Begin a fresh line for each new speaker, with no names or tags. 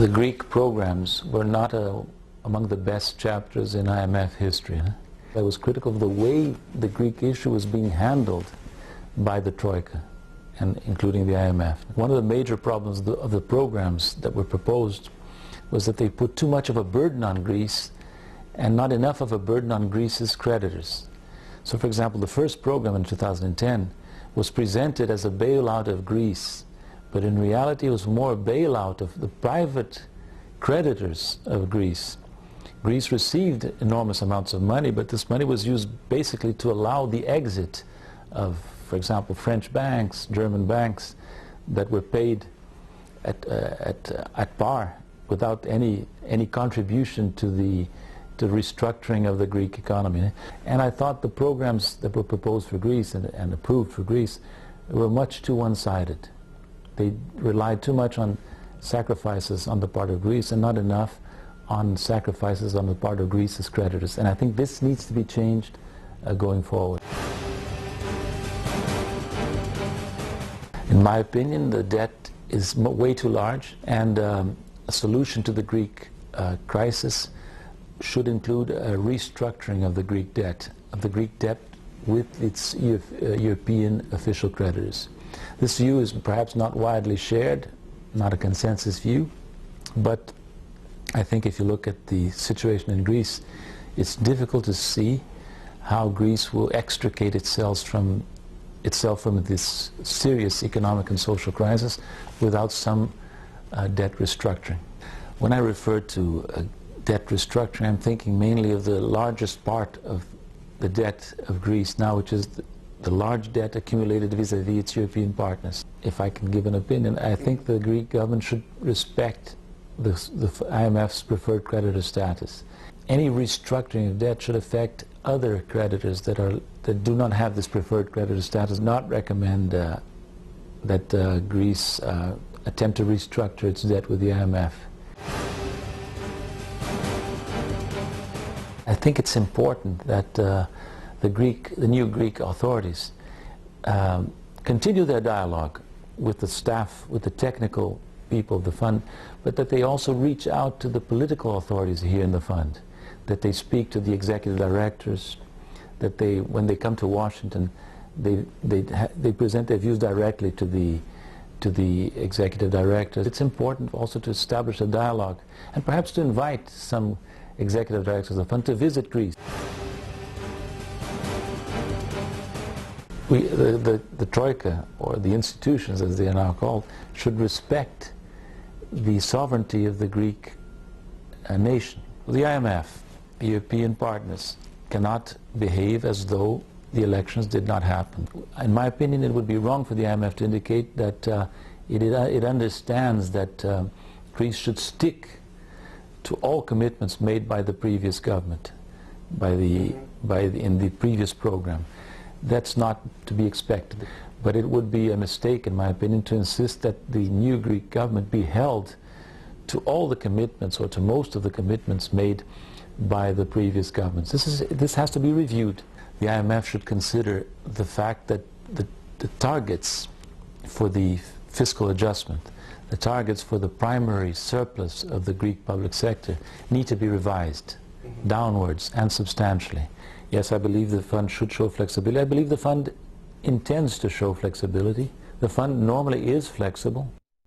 The Greek programs were not among the best chapters in IMF history. I was critical of the way the Greek issue was being handled by the troika, and including the IMF. One of the major problems of the programs that were proposed was that they put too much of a burden on Greece and not enough of a burden on Greece's creditors. So, for example, the first program in 2010 was presented as a bailout of Greece, but in reality it was more a bailout of the private creditors of Greece. Greece received enormous amounts of money, but this money was used basically to allow the exit of, for example, French banks, German banks that were paid at par without any contribution to the restructuring of the Greek economy. And I thought the programs that were proposed for Greece and approved for Greece were much too one-sided. They relied too much on sacrifices on the part of Greece and not enough on sacrifices on the part of Greece's creditors. And I think this needs to be changed going forward. In my opinion, the debt is way too large, and a solution to the Greek crisis should include a restructuring of the Greek debt with its European official creditors. This view is perhaps not widely shared, not a consensus view, but I think if you look at the situation in Greece, it's difficult to see how Greece will extricate itself from this serious economic and social crisis without some debt restructuring. When I refer to debt restructuring, I'm thinking mainly of the largest part of the debt of Greece now, which is the large debt accumulated vis-à-vis its European partners. If I can give an opinion, I think the Greek government should respect the IMF's preferred creditor status. Any restructuring of debt should affect other creditors that do not have this preferred creditor status. Not recommend that Greece attempt to restructure its debt with the IMF. I think it's important that the new Greek authorities continue their dialogue with the staff, with the technical people of the fund, but that they also reach out to the political authorities here in the fund, that they speak to the executive directors, that they, when they come to Washington, they present their views directly to the executive directors. It's important also to establish a dialogue and perhaps to invite some executive directors of the fund to visit Greece. The troika, or the institutions as they are now called, should respect the sovereignty of the Greek nation. The IMF, the European partners, cannot behave as though the elections did not happen. In my opinion, it would be wrong for the IMF to indicate that it understands that Greece should stick to all commitments made by the previous government, in the previous program. That's not to be expected. But it would be a mistake, in my opinion, to insist that the new Greek government be held to all the commitments, or to most of the commitments made by the previous governments. This has to be reviewed. The IMF should consider the fact that the targets for the fiscal adjustment, the targets for the primary surplus of the Greek public sector need to be revised downwards and substantially. Yes, I believe the fund should show flexibility. I believe the fund intends to show flexibility. The fund normally is flexible.